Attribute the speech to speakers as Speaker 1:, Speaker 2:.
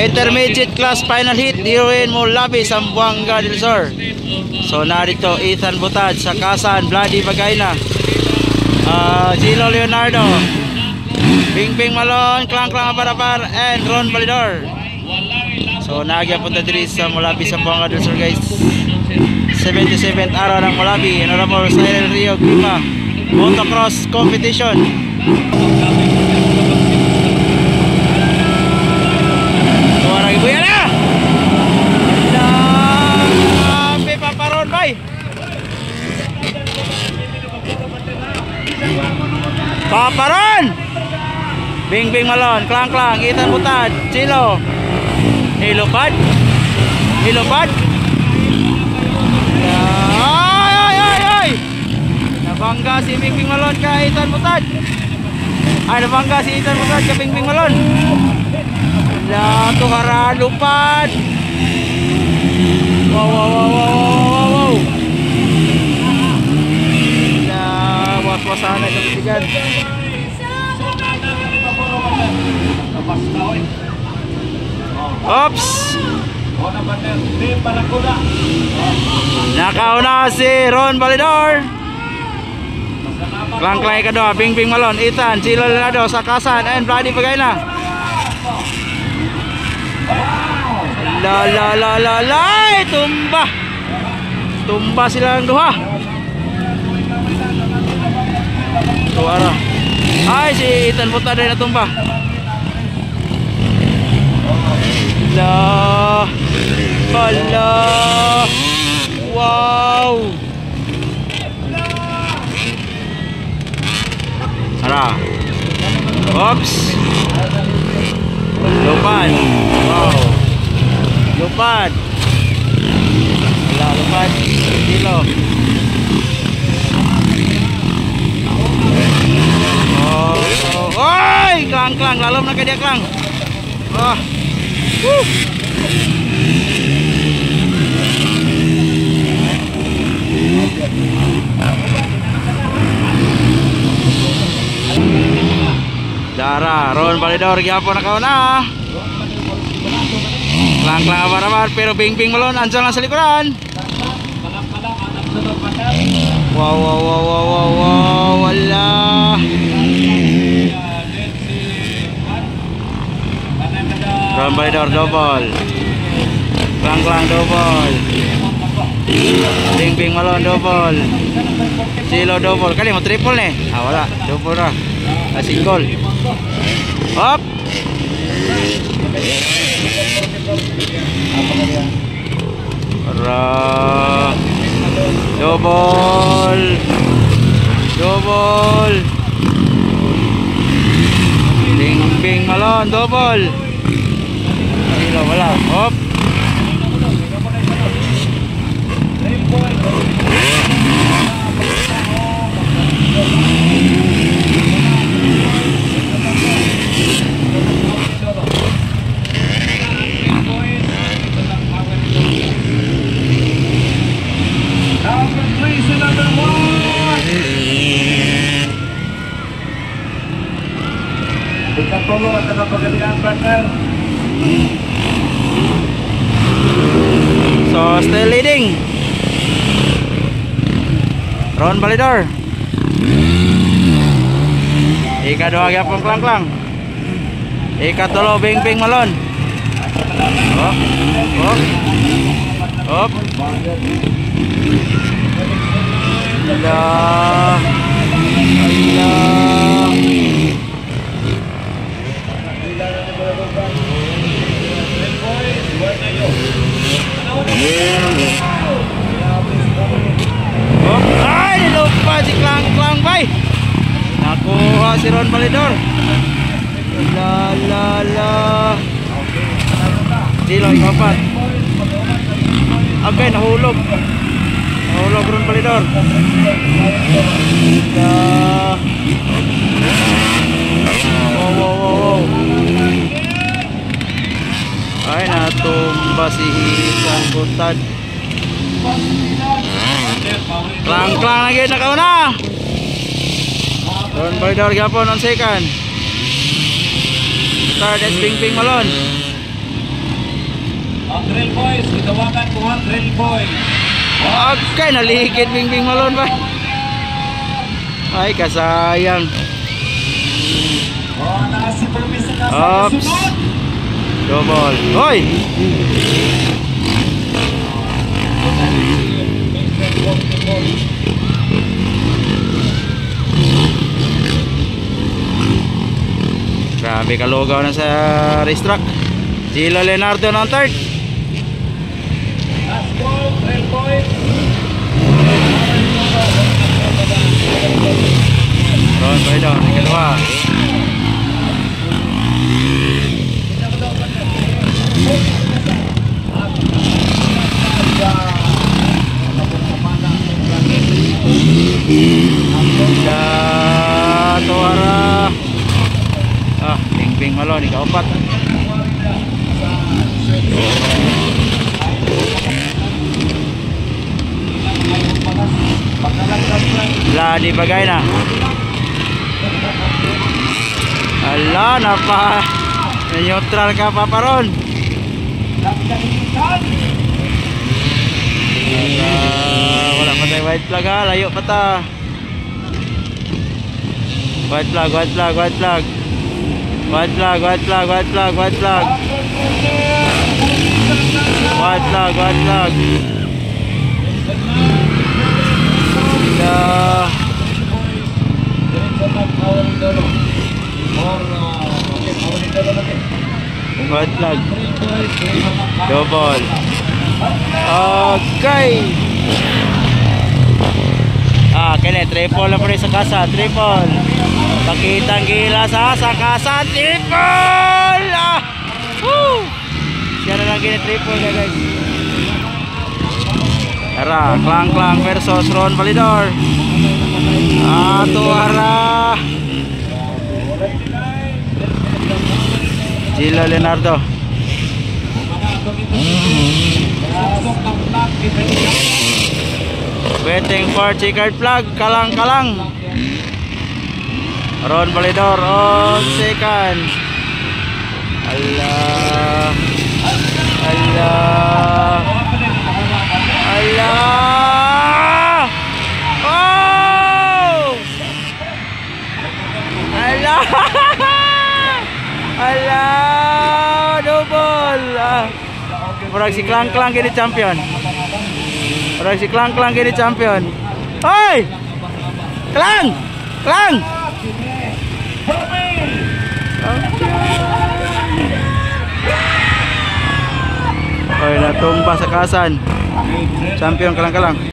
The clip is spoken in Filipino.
Speaker 1: Intermediate class final hit, Heroin Mulabi, Zamboanga del Sur. So narito Ethan Butad, Sakasan, Bloody Bagayna, Gilo Leonardo, Ping Ping Malon, Klang Klang Apar and Ron Balidor. So nagya punta diri sa Mulabi, Zamboanga del Sur guys. 77th araw ng Mulabi, Honorable Cyril Rio Grima Motocross Competition. Tuwarang ibu yan na! Dami paparon bay! Paparon! Bing Bing Malon, Klang Klang, Ethan Butad, Chilo, Hilopad, Hilopad. Nabangga si Bing Bing Malon ka Ethan Butad. Ay, nabangga si Ethan Butad ka Bing Bing Malon. Lato haralupad. Wow, wow, wow, wow, wow, wow. Was-wasana kami bigan. Oops. Nakauna si Ron Balidor. Klang Klang kedua, Bing Bing Malon, Ethan, Chilo Leonardo, Sakasan, and Bloody Bagayna. La, tumba. Tumba silang duha. Suara. Ay, si Ethan Butad na tumba. La. Hala. Wow. Ara. Oops. Lupad. Wow. Lupad. Wala, lupad. Kilo. Oh. Oy! Klang Klang. Lalom na kay dia Klang. Oh. Woo. Dara, Ron Balidor gyapon nakauna. Klang Klang abar-abar pero Bing Bing Malon ansal na sa likuran. Wow, wow, wow, wow, wow, wow, wala. Ron Balidor double. Klang Klang double. Bing Bing Malon double. Chilo double. Kali mo triple nih. Ah wala, double ra. Single. Hop. Double. Double. Bing Bing Malon double. Chilo wala. Hop. So still leading Ron Balidor. Ika-2 gyapon Klang Klang. Ika-3 Bing Bing Malon. Hop. Hop. Hop. Allah. Allah. Oh, ay, lupa si Klang Klang bay. Nakuha si Ron Balidor. La. Chilo ikapat. Okay, nahulog. Nahulog Ron Balidor. Wow. Ay, natumba si Ethan Butad. Klang Klang lagi nakauna. Ron Balidor gyapon on second. Third is Bing Bing Malon.
Speaker 2: Tawagan 200 boy.
Speaker 1: Okay, naligid Bingbing Malone ba? Ay, kasayang.
Speaker 2: Oh, nasi permis na sa
Speaker 1: Oops.
Speaker 2: sunod.
Speaker 1: Double. Hoy! Grabe kalugaw na sa racetrack. Gilo Leonardo ng third.
Speaker 2: Last ball, 12 point.
Speaker 1: Ron Boydo, ikalawa. Tuwara. Bingbing Malone, ika-4. Vladi Bagayna. Ala, neutral ka pa paron. Wala pa tayo white flag ha, layo pa ta. White flag, white flag, white flag. White flag, white flag, white flag, white flag. White flag, white flag. White flag. Double. Okay. Kaya triple na po rin sa kasa. Triple. Pakitang gila sa kasa. Triple. Siya na lang gini triple guys. Tara, Klang Klang versus Ron Validor. Tuwara. Gilo Leonardo. Waiting for checkered flag. Kalang kalang. Ron Validor on second. Allah. Allah. Allah. Oh. Allah. Allah. Double. Murag si Klang Klang gini champion. Murag si Klang Klang gini champion. Hoy! Klang! Klang! Oy, natumba sa kasan. Champion Klang Klang.